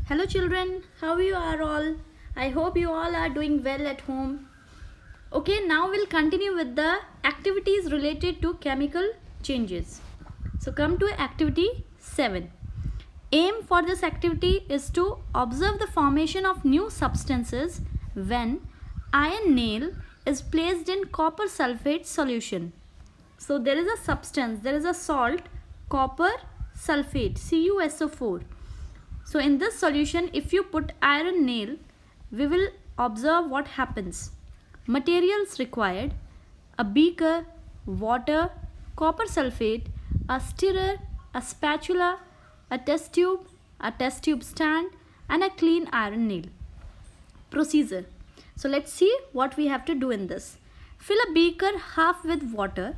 Hello children, how you are all? I hope you all are doing well at home. Okay, now we'll continue with the activities related to chemical changes. So come to activity 7. Aim for this activity is to observe the formation of new substances when iron nail is placed in copper sulfate solution. So there is a substance, there is a salt, copper sulfate, CuSO4. So in this solution, if you put iron nail, we will observe what happens. Materials required: a beaker, water, copper sulfate, a stirrer, a spatula, a test tube stand, and a clean iron nail. Procedure. So let's see what we have to do in this. Fill a beaker half with water.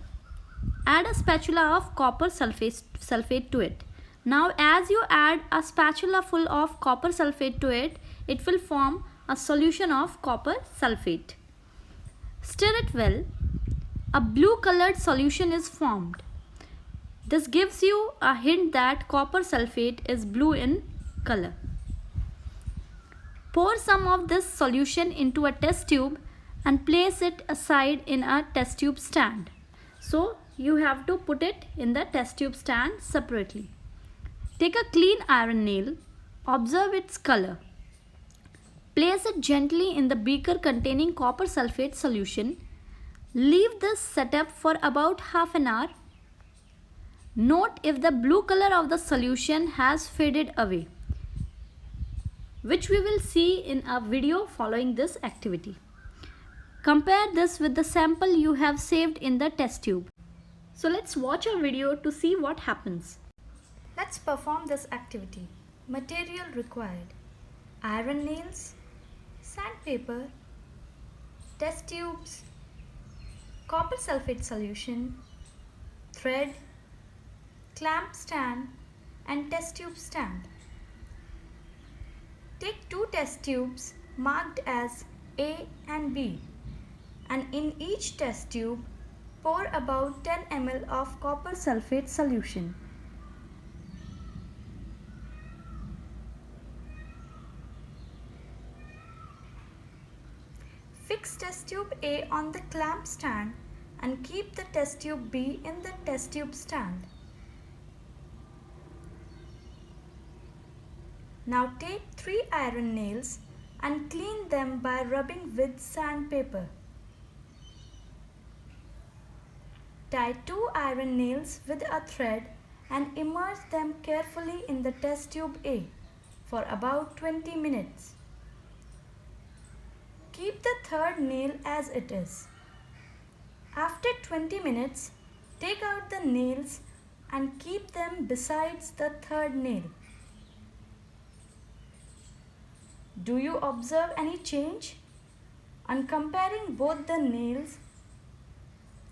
Add a spatula of copper sulfate to it. Now as you add a spatula full of copper sulfate to it, it will form a solution of copper sulfate. Stir it well. A blue colored solution is formed. This gives you a hint that copper sulfate is blue in color. Pour some of this solution into a test tube and place it aside in a test tube stand. So you have to put it in the test tube stand separately. Take a clean iron nail, observe its color. Place it gently in the beaker containing copper sulfate solution. Leave this setup for about half an hour. Note if the blue color of the solution has faded away, which we will see in a video following this activity. Compare this with the sample you have saved in the test tube. So let's watch a video to see what happens. Let's perform this activity. Material required: iron nails, sandpaper, test tubes, copper sulfate solution, thread, clamp stand, and test tube stand. Take two test tubes marked as A and B, and in each test tube pour about 10 ml of copper sulfate solution. Fix test tube A on the clamp stand and keep the test tube B in the test tube stand. Now take 3 iron nails and clean them by rubbing with sandpaper. Tie 2 iron nails with a thread and immerse them carefully in the test tube A for about 20 minutes. Keep the third nail as it is. After 20 minutes, take out the nails and keep them besides the third nail. Do you observe any change? On comparing both the nails,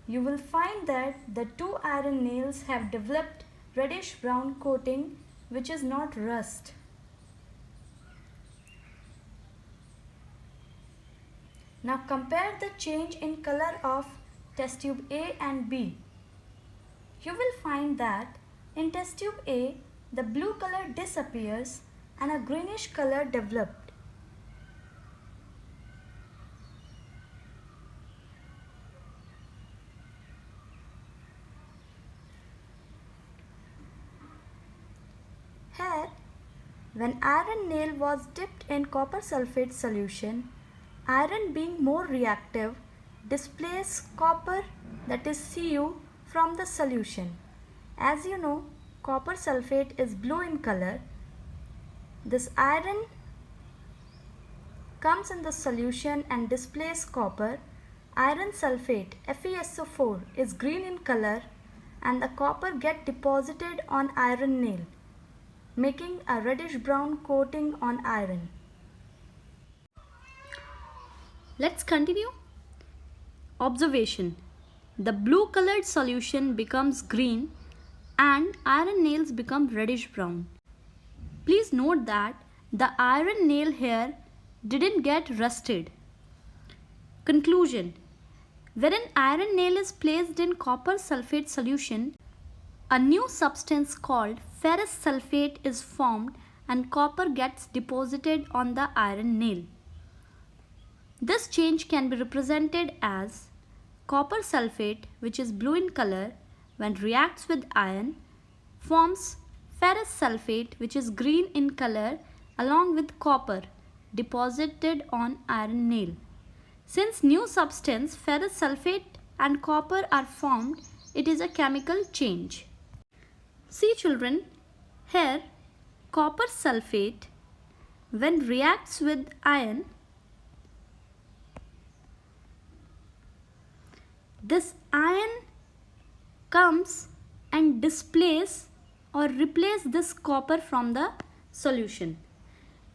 you will find that the 2 iron nails have developed reddish brown coating, which is not rust. Now compare the change in color of test tube A and B. You will find that in test tube A, the blue color disappears and a greenish color developed. Here, when iron nail was dipped in copper sulfate solution, iron being more reactive displaces copper, that is Cu, from the solution. As you know, copper sulfate is blue in color. This iron comes in the solution and displaces copper. Iron sulfate, FeSO4, is green in color and the copper gets deposited on iron nail, making a reddish brown coating on iron. Let's continue. Observation. The blue colored solution becomes green and iron nails become reddish brown. Please note that the iron nail here didn't get rusted. Conclusion. When an iron nail is placed in copper sulfate solution, a new substance called ferrous sulfate is formed and copper gets deposited on the iron nail. This change can be represented as copper sulfate, which is blue in color, when reacts with iron, forms ferrous sulfate, which is green in color, along with copper deposited on iron nail. Since new substance ferrous sulfate and copper are formed, it is a chemical change. See children, here copper sulfate when reacts with iron, this iron comes and displaces or replaces this copper from the solution.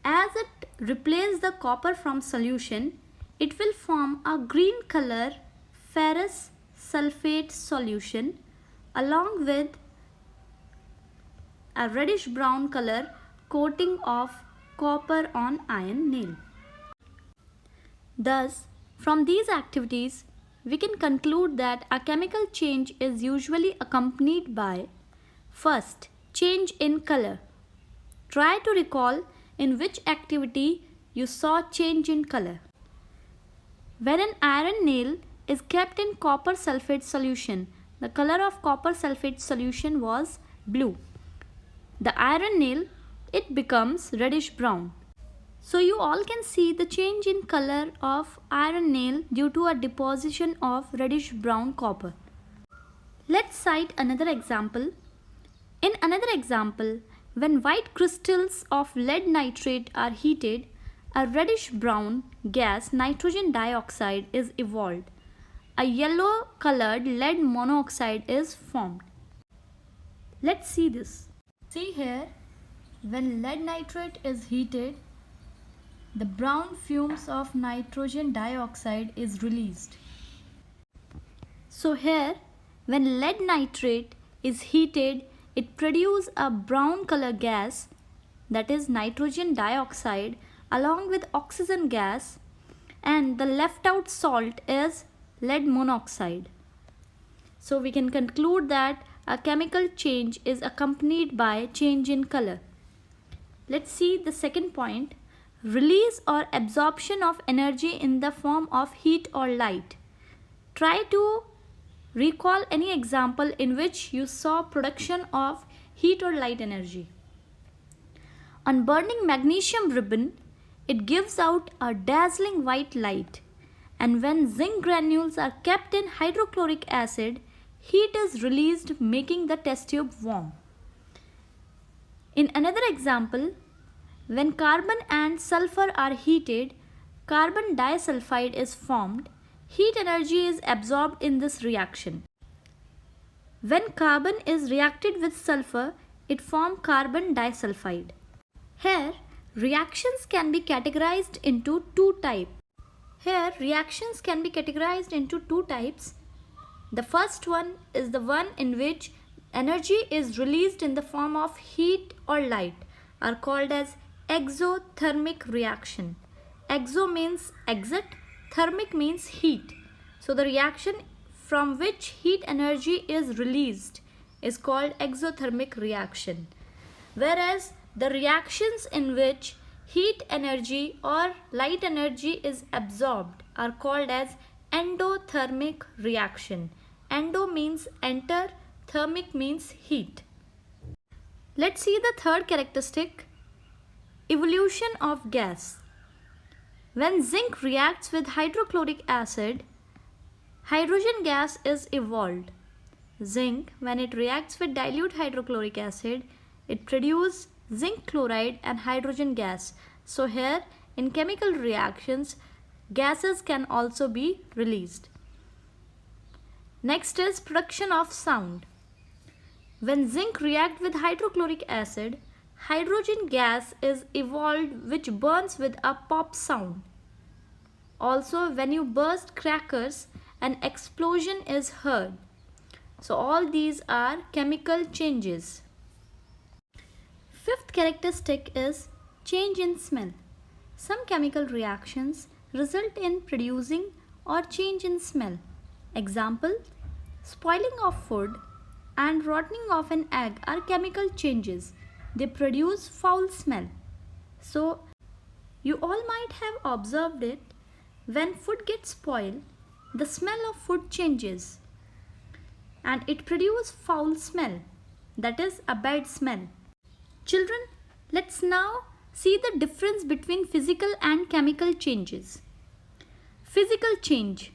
As it replaces the copper from solution, it will form a green color ferrous sulfate solution along with a reddish brown color coating of copper on iron nail. Thus, from these activities, we can conclude that a chemical change is usually accompanied by first, change in color. Try to recall in which activity you saw change in color. When an iron nail is kept in copper sulfate solution, the color of copper sulfate solution was blue. The iron nail, it becomes reddish brown. So you all can see the change in color of iron nail due to a deposition of reddish brown copper. Let's cite another example. In another example, when white crystals of lead nitrate are heated, a reddish brown gas nitrogen dioxide is evolved. A yellow colored lead monoxide is formed. Let's see this. See here, when lead nitrate is heated, the brown fumes of nitrogen dioxide is released. So here, when lead nitrate is heated, it produces a brown color gas, that is nitrogen dioxide, along with oxygen gas, and the left out salt is lead monoxide. So we can conclude that a chemical change is accompanied by change in color. Let's see the second point. Release or absorption of energy in the form of heat or light. Try to recall any example in which you saw production of heat or light energy. On burning magnesium ribbon, it gives out a dazzling white light, and when zinc granules are kept in hydrochloric acid, heat is released, making the test tube warm. In another example, when carbon and sulfur are heated, carbon disulfide is formed. Heat energy is absorbed in this reaction. When carbon is reacted with sulfur, it forms carbon disulfide. Here, reactions can be categorized into two types. The first one is the one in which energy is released in the form of heat or light, are called as exothermic reaction. Exo means exit, thermic means heat. So the reaction from which heat energy is released is called exothermic reaction. Whereas the reactions in which heat energy or light energy is absorbed are called as endothermic reaction. Endo means enter, thermic means heat. Let's see the third characteristic. Evolution of gas. When zinc reacts with hydrochloric acid, hydrogen gas is evolved. Zinc, when it reacts with dilute hydrochloric acid, it produces zinc chloride and hydrogen gas. So here, in chemical reactions, gases can also be released. Next is production of sound. When zinc reacts with hydrochloric acid, hydrogen gas is evolved which burns with a pop sound. Also, when you burst crackers, an explosion is heard. So all these are chemical changes. Fifth characteristic is change in smell. Some chemical reactions result in producing or change in smell. Example, spoiling of food and rotting of an egg are chemical changes. they produce foul smell. So you all might have observed it. When food gets spoiled, the smell of food changes and it produces foul smell, that is a bad smell. Children, let's now see the difference between physical and chemical changes. Physical change.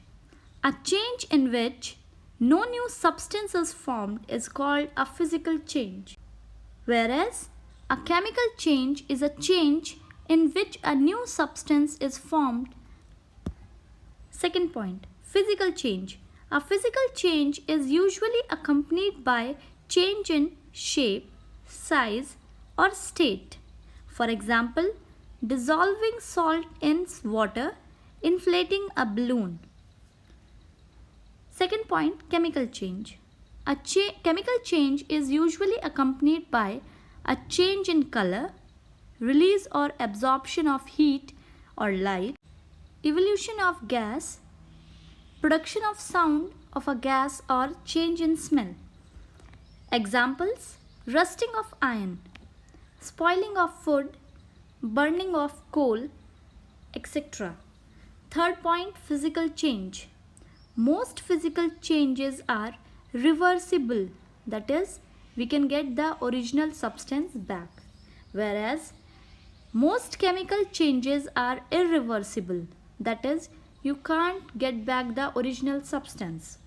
A change in which no new substance is formed is called a physical change. Whereas a chemical change is a change in which a new substance is formed. Second point, physical change. A physical change is usually accompanied by change in shape, size, or state. For example, dissolving salt in water, inflating a balloon. Second point, chemical change. A chemical change is usually accompanied by a change in color, release or absorption of heat or light, evolution of gas, production of sound of a gas, or change in smell. Examples: rusting of iron, spoiling of food, burning of coal, etc. Third point, physical change. Most physical changes are reversible, that is, we can get the original substance back, whereas most chemical changes are irreversible, that is, you can't get back the original substance.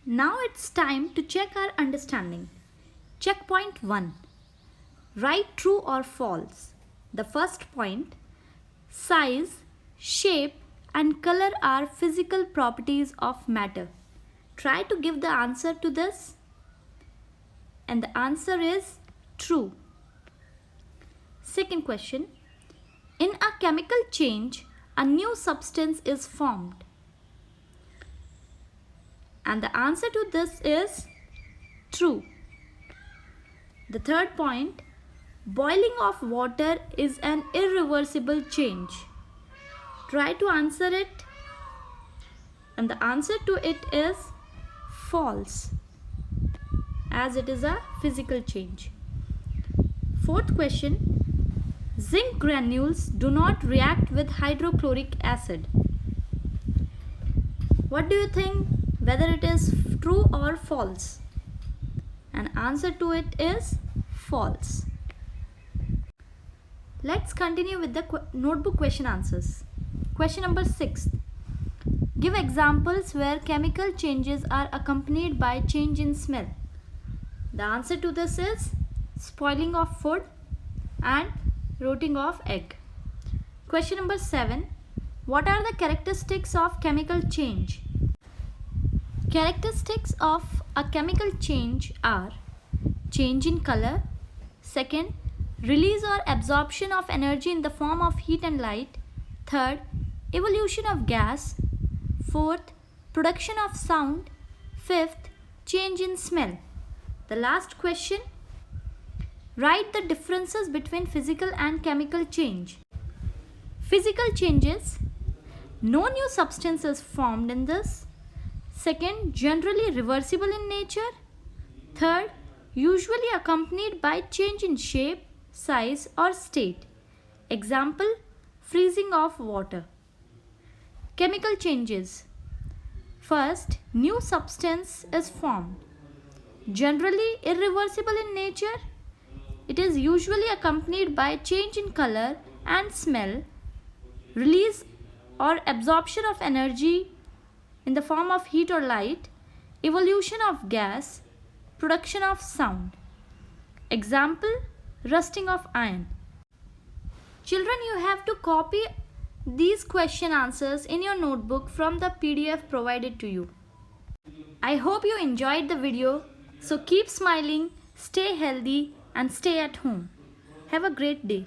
Now it's time to check our understanding. Checkpoint 1. Write true or false. The first point, size, shape, and color are physical properties of matter. Try to give the answer to this. And the answer is true. Second question. In a chemical change, a new substance is formed. And the answer to this is true. The third point. Boiling of water is an irreversible change. Try to answer it, and the answer to it is false, as it is a physical change. Fourth question. Zinc granules do not react with hydrochloric acid. What do you think, whether it is true or false? And answer to it is false. Let's continue with the notebook question answers. Question number 6. Give examples where chemical changes are accompanied by change in smell. The answer to this is spoiling of food and rotting of egg. Question number 7. What are the characteristics of chemical change? Characteristics of a chemical change are change in color. Second, release or absorption of energy in the form of heat and light. Third, evolution of gas. Fourth, production of sound. Fifth, change in smell. The last question. Write the differences between physical and chemical change. Physical changes. No new substance is formed in this. Second, generally reversible in nature. Third, usually accompanied by change in shape, size, or state. Example, freezing of water. Chemical changes. First, new substance is formed. Generally irreversible in nature. It is usually accompanied by change in color and smell, release or absorption of energy in the form of heat or light, evolution of gas, production of sound. Example, rusting of iron. Children, you have to copy these question answers in your notebook from the PDF provided to you. I hope you enjoyed the video. So keep smiling, stay healthy, and stay at home. Have a great day.